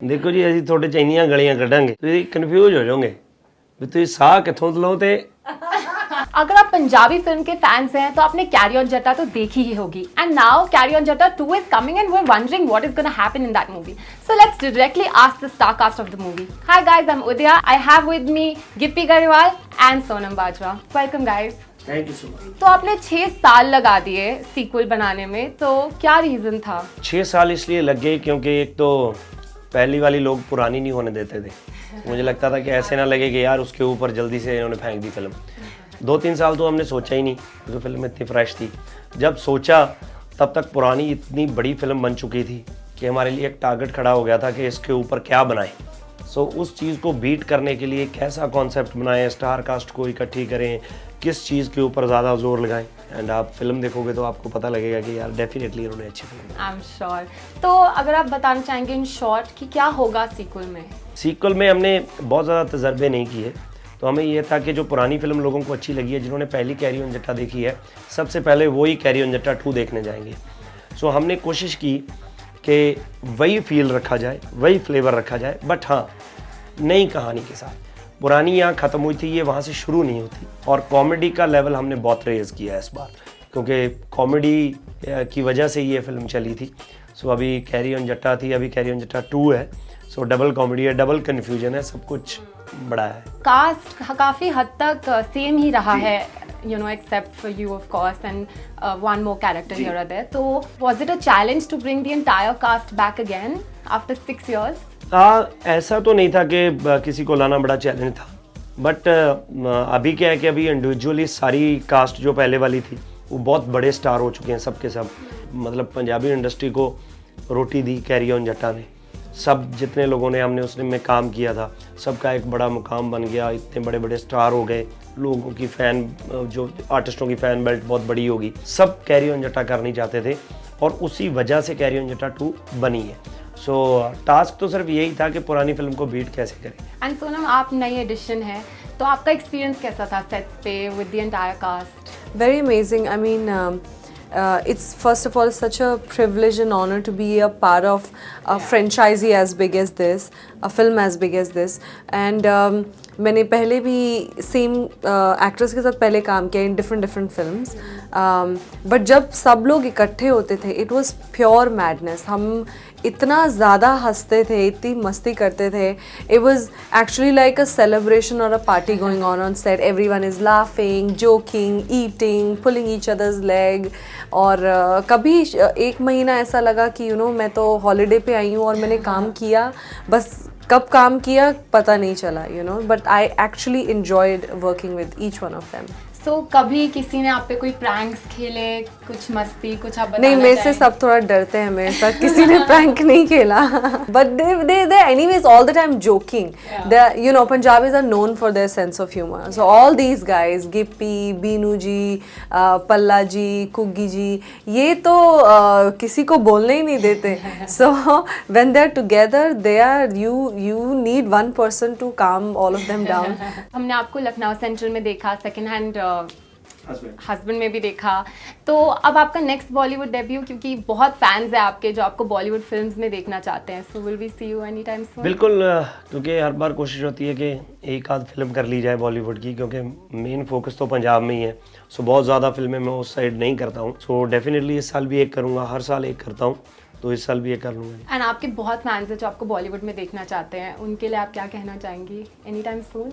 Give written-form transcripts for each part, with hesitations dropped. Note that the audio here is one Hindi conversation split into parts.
देखो जी ਅਸੀਂ ਤੁਹਾਡੇ ਚ ਇੰਨੀਆਂ ਗਲੀਆਂ ਕੱਢਾਂਗੇ ਤੁਸੀਂ ਕਨਫਿਊਜ਼ ਹੋ ਜਾਓਗੇ ਵੀ ਤੁਸੀਂ ਸਾਹ ਕਿੱਥੋਂ ਲਓ ਤੇ अगर आप पंजाबी फिल्म के फैंस हैं तो आपने कैरी ऑन जट्टा तो देखी ही होगी and now carry on Jatta 2 is coming and we are wondering what is gonna happen in that movie so let's directly ask the star cast of the movie hi guys I am Udaya I have with me Gippy Grewal and Sonam Bajwa welcome guys thank you so much. तो आपने 6 साल लगा दिए सीक्वल बनाने में तो क्या रीजन था 6 साल इसलिए लग गए क्योंकि एक तो पहली वाली लोग पुरानी नहीं होने देते थे। मुझे लगता था कि ऐसे ना लगे कि यार उसके ऊपर जल्दी से इन्होंने फेंक दी फिल्म। 2-3 साल तो हमने सोचा ही नहीं क्योंकि फिल्म इतनी फ्रेश थी। जब सोचा तब तक पुरानी इतनी बड़ी फिल्म बन चुकी थी कि हमारे लिए एक टारगेट खड़ा हो गया था कि इसके ऊपर क्या बनाएं। सो उस चीज़ को बीट करने के लिए कैसा कॉन्सेप्ट बनाएं, स्टार कास्ट को इकट्ठी करें, किस चीज़ के ऊपर ज़्यादा जोर लगाएं। एंड आप फिल्म देखोगे तो आपको पता लगेगा कि यार डेफिनेटली उन्होंने अच्छी फिल्म। I am sure. तो अगर आप बताना चाहेंगे इन शॉर्ट कि क्या होगा सीक्वल में? सीक्वल में हमने बहुत ज़्यादा तजर्बे नहीं किए, तो हमें ये था कि जो पुरानी फिल्म लोगों को अच्छी लगी है, जिन्होंने पहली कैरी ऑन जट्टा देखी है, सबसे पहले वही कैरी ऑन जट्टा 2 देखने जाएंगे। सो हमने कोशिश की कि वही फील रखा जाए, वही फ्लेवर रखा जाए, बट हाँ नई कहानी के साथ। पुरानी यहाँ ख़त्म हुई थी, ये वहाँ से शुरू नहीं होती। और कॉमेडी का लेवल हमने बहुत रेज़ किया है इस बार, क्योंकि कॉमेडी की वजह से ये फिल्म चली थी। सो अभी कैरी ऑन जट्टा थी, अभी कैरी ऑन जट्टा 2 है। सो डबल कॉमेडी है, डबल कन्फ्यूजन है, सब कुछ बड़ा है। कास्ट काफी हद तक सेम ही रहा है, you know, except for you of course and one more character here or there. So was it a challenge to bring the entire cast back again after 6 years? ऐसा तो नहीं था कि किसी को लाना बड़ा चैलेंज था, बट अभी क्या है कि अभी इंडिविजुअली सारी कास्ट जो पहले वाली थी वो बहुत बड़े स्टार हो चुके हैं, सब के सब। मतलब पंजाबी इंडस्ट्री को रोटी दी कैरी ऑन जट्टा ने। सब जितने लोगों ने हमने उसने में काम किया था, सबका एक बड़ा मुकाम बन गया, इतने बड़े बड़े स्टार हो गए, लोगों की फ़ैन, जो आर्टिस्टों की फ़ैन बेल्ट बहुत बड़ी होगी। सब कैरी ऑन जट्टा करनी चाहते थे और उसी वजह से कैरी ऑन जट्टा 2 बनी है। सो टास्क तो सिर्फ यही था कि पुरानी फिल्म को बीट कैसे करें। एंड सोनम, आप नई एडिशन है तो आपका एक्सपीरियंस कैसा था सेट्स पे with the entire cast? Very amazing. I mean, it's first of all such a privilege and honor to be a part of a franchisee as big as this, a film as big as this. And मैंने पहले भी सेम एक्ट्रेस के साथ पहले काम किया इन डिफरेंट फिल्म्स, बट जब सब लोग इकट्ठे होते थे इट वाज प्योर मैडनेस। हम इतना ज़्यादा हंसते थे, इतनी मस्ती करते थे। It was actually like a celebration और a party going on set. Everyone is laughing, joking, eating, pulling each others leg. और कभी एक महीना ऐसा लगा कि मैं तो हॉलीडे पे आई हूँ और मैंने काम किया, बस कब काम किया पता नहीं चला, but I actually enjoyed working with each one of them. So कभी किसी ने आप पे कोई प्रैंक्स खेले, कुछ मस्ती, कुछ आप नहीं, मेरे से सब थोड़ा डरते हैं, मेरे साथ किसी ने प्रैंक नहीं खेला, but they anyways all the time joking. The Punjabis are known for their sense of humor. So all these guys, Gippy, Beenu ji, Palla ji, Kuggi ji, ये तो किसी को बोलने ही नहीं देते. So when they're together, you need one person to calm all of them down. हमने आपको लखनऊ सेंट्रल में देखा, सेकंड हैंड हस्बैंड में भी देखा, तो अब आपका नेक्स्ट बॉलीवुड डेब्यू, क्योंकि बहुत फैंस हैं आपके जो आपको बॉलीवुड फिल्म्स में देखना चाहते हैं, so will we see you any time soon? बिल्कुल, क्योंकि हर बार कोशिश होती है कि एक आध फिल्म कर ली जाए बॉलीवुड की, क्योंकि मेन फोकस तो पंजाब में ही है। सो बहुत ज़्यादा फिल्में मैं उस साइड नहीं करता हूँ। सो डेफिनेटली इस साल भी एक करूँगा, हर साल एक करता हूँ, तो इस साल भी ये कर लूँगा। एंड आपके बहुत फैंस हैं जो आपको बॉलीवुड में देखना चाहते हैं, उनके लिए आप क्या कहना चाहेंगी? Any time soon?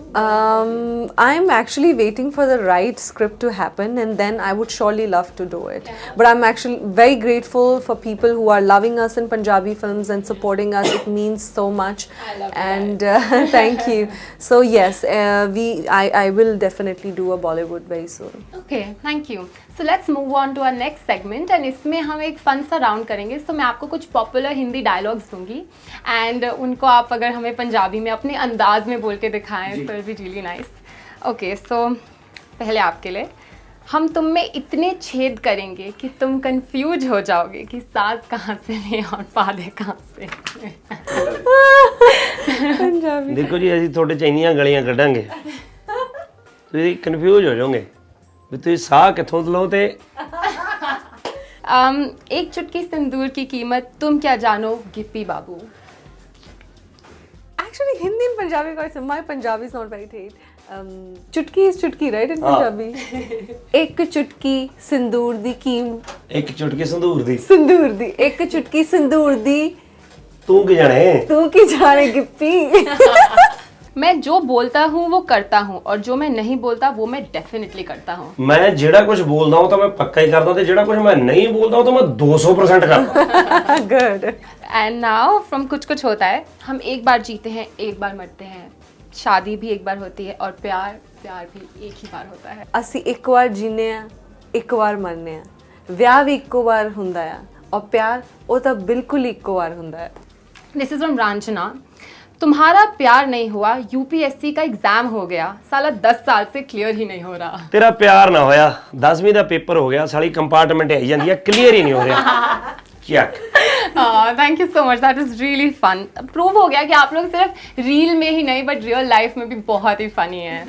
I am actually waiting for the right script to happen, and then I would surely love to do it. But I'm actually very grateful for people who are loving us in Punjabi films and supporting us. It means so much. I love and thank you. So yes, I will definitely do a Bollywood very soon. Okay, thank you. So let's move on to our next segment, and इसमें हम एक फन सा राउंड करेंगे। सो मैं आपको कुछ पॉपुलर हिंदी डायलॉग्स दूंगी एंड उनको आप अगर हमें पंजाबी में अपने अंदाज में बोल के दिखाएं तो will be really nice. Okay, so पहले आपके लिए, हम तुम में इतने छेद करेंगे कि तुम कंफ्यूज हो जाओगे कि सांस कहाँ से ले और पादे कहाँ से। पंजाबी। देखो जी ਅਸੀਂ ਤੁਹਾਡੇ ਚ ਇੰਨੀਆਂ ਗਲੀਆਂ ਕੱਢਾਂਗੇ ਤੁਸੀਂ ਕਨਫਿਊਜ਼ ਹੋ ਜਾਓਗੇ ਵੀ ਤੁਸੀਂ ਸਾਹ ਕਿੱਥੋਂ ਲਓ ਤੇ एक चुटकी सिंदूर की कीमत तुम क्या जानो गिप्पी बाबू? Punjabi quite my Punjabi is not very great. Chutki is chutki, right, in Punjabi? एक चुटकी सिंदूर दी कीम एक चुटकी संदूर दी सिंदूर दी एक चुटकी सिंदूर दी तू की जाने तू की जाने गिप्पी मैं जो बोलता हूँ वो करता हूँ और जो मैं नहीं बोलता वो मैं डेफिनेटली करता हूँ। मैं जेड़ा कुछ बोलदा हूं तो मैं पक्का ही करदा ते जेड़ा कुछ मैं नहीं बोलदा हूं तो मैं 200% करदा। गुड एंड नाउ फ्रॉम कुछ कुछ होता है, हम एक बार जीते हैं एक बार मरते हैं, शादी भी एक बार होती है और प्यार भी एक ही बार होता है। ਅਸੀਂ ਇੱਕ ਵਾਰ ਜੀਨੇ ਆ ਇੱਕ ਵਾਰ ਮਰਨੇ ਆ ਵਿਆਹ ਵੀ ਇੱਕੋ ਵਾਰ ਹੁੰਦਾ ਆ ਔਰ ਪਿਆਰ ਉਹ ਤਾਂ ਬਿਲਕੁਲ ਇੱਕੋ ਵਾਰ ਹੁੰਦਾ ਹੈ। This is from Raanjhanaa. तुम्हारा प्यार नहीं हुआ, यूपीएससी का एग्जाम हो गया, साला 10 साल से क्लियर ही नहीं हो रहा। तेरा प्यार ना होया 10वीं ਦਾ पेपर हो गया साली कंपार्टमेंट आई ਜਾਂਦੀ ਹੈ क्लियर ही नहीं हो रहा। क्या thank you so much, that was really fun. Prove हो गया कि आप लोग सिर्फ रील में ही नहीं बट रियल लाइफ में भी बहुत ही फनी है।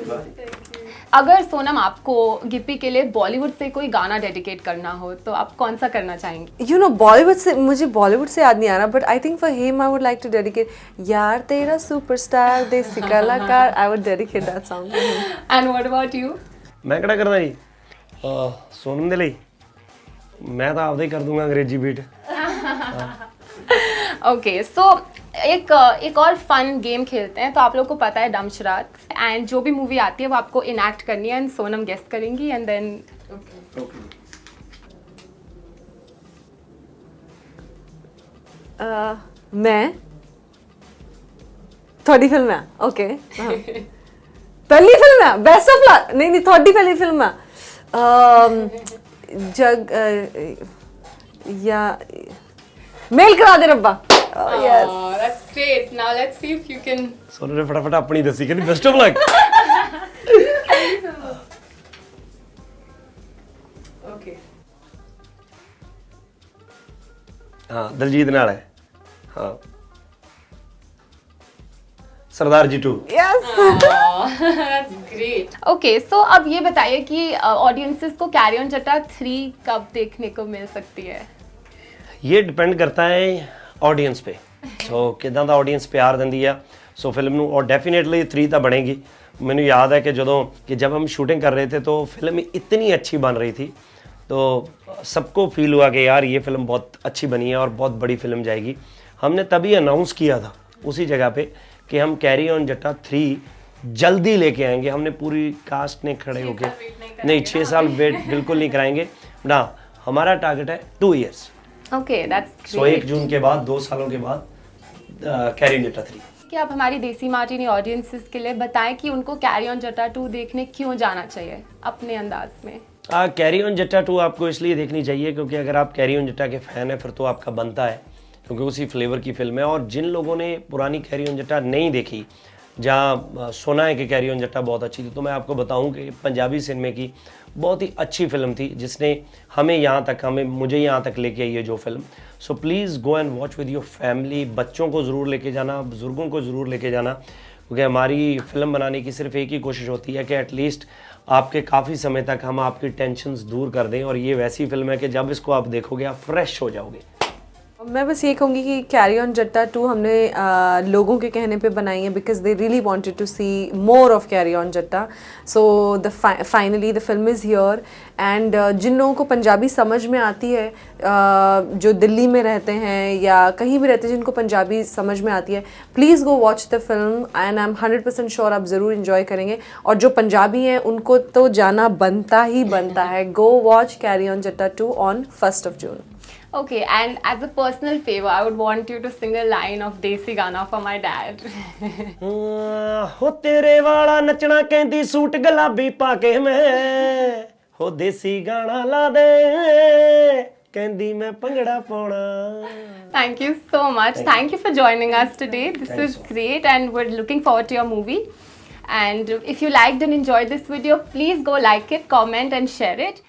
अगर सोनम आपको गिप्पी के लिए बॉलीवुड से कोई गाना डेडिकेट करना हो तो आप कौन सा करना चाहेंगे? यू नो बॉलीवुड से मुझे बॉलीवुड से याद नहीं आ रहा but I think for him I would like to dedicate Yaar Tera Superstar Desi Kalakaar I would dedicate that song. And what about you? मैं ਕਿਹੜਾ ਕਰਦਾ ਜੀ ਸੁਣਨ ਦੇ ਲਈ मैं तो आपदा ही कर दूंगा अंग्रेजी बीट। ओके सो एक और फन गेम खेलते हैं। तो आप लोग को पता है डमशरात, एंड जो भी मूवी आती है वो आपको इनैक्ट करनी है एंड सोनम गेस करेंगी एंड देन मैं थोड़ी फिल्म है ओके पहली फिल्म है बेस्ट ऑफ लक नहीं थोड़ी पहली फिल्म है जग या मेल करा दे रब्बा। yes that's great, now let's see if you can Sonu ने फटाफट अपनी दसी कहनी बेस्ट ऑफ लक। okay हाँ दलजीत नाल है हाँ सरदार जी 2। Yes that's great okay so अब ये बताइए कि ऑडियंसेस को कैरी ऑन जट्टा 3 कब देखने को मिल सकती है? ये डिपेंड करता है ऑडियंस पे। सो किदां दा ऑडियंस प्यार दिंदी आ सो फिल्म नूं और डेफिनेटली 3 ਤਾਂ ਬਣੇਗੀ। ਮੈਨੂੰ याद है कि जब हम शूटिंग कर रहे थे तो फिल्म इतनी अच्छी बन रही थी तो सबको फील हुआ कि यार ये फिल्म बहुत अच्छी बनी है और बहुत बड़ी फिल्म जाएगी। हमने तभी अनाउंस किया था उसी जगह पे कि हम कैरी ऑन जट्टा 3 जल्दी लेके आएंगे। हमने पूरी कास्ट ने खड़े होके नहीं 6 साल वेट बिल्कुल नहीं कराएंगे ना, हमारा टारगेट है 2 years। ओके दैट्स सो 1 जून के बाद 2 सालों के बाद कैरी ऑन जट्टा 3। कि आप हमारी देसी मार्टिनी ऑडियंसेस के लिए बताएं कि उनको कैरी ऑन जट्टा 2 देखने क्यों जाना चाहिए अपने अंदाज में। कैरी ऑन जट्टा 2 आपको इसलिए देखनी चाहिए क्योंकि अगर आप कैरी ऑन जट्टा के फ़ैन हैं फिर तो आपका बनता है क्योंकि उसी फ्लेवर की फिल्म है। और जिन लोगों ने पुरानी कैरी ऑन जट्टा नहीं देखी, जहाँ सुना है कि कैरी ऑन जट्टा बहुत अच्छी थी, तो मैं आपको बताऊं कि पंजाबी सिनेमे की बहुत ही अच्छी फिल्म थी जिसने मुझे यहाँ तक लेके आई है जो film. So please go and watch with your family. बच्चों को ज़रूर लेके जाना, बुज़ुर्गों को ज़रूर लेके जाना क्योंकि हमारी फिल्म बनाने की सिर्फ एक ही कोशिश होती है कि एटलीस्ट आपके काफ़ी समय तक हम आपकी टेंशन्स दूर कर दें। और ये वैसी फिल्म है कि जब इसको आप देखोगे आप फ्रेश हो जाओगे। मैं बस ये कहूँगी कि कैरी ऑन जट्टा 2 हमने लोगों के कहने पे बनाई है because they really wanted to see more of carry on Jatta. So the finally the film is here and जिन लोगों को पंजाबी समझ में आती है, जो दिल्ली में रहते हैं या कहीं भी रहते हैं जिनको पंजाबी समझ में आती है, please go watch the film and I am 100% sure आप ज़रूर इन्जॉय करेंगे। और जो पंजाबी हैं उनको तो जाना बनता ही बनता है। Go watch carry on Jatta 2 on 1st of June। Okay, and as a personal favor, I would want you to sing a line of Desi Gana for my dad. हो तेरे वाला नचना कहंदी सूट गुलाबी पाके मैं हो देसी गाना ला दे कहंदी मैं भंगड़ा पाउणा। Thank you so much. Thank you for joining us today. This is great and we're looking forward to your movie. And if you liked and enjoyed this video, please go like it, comment and share it.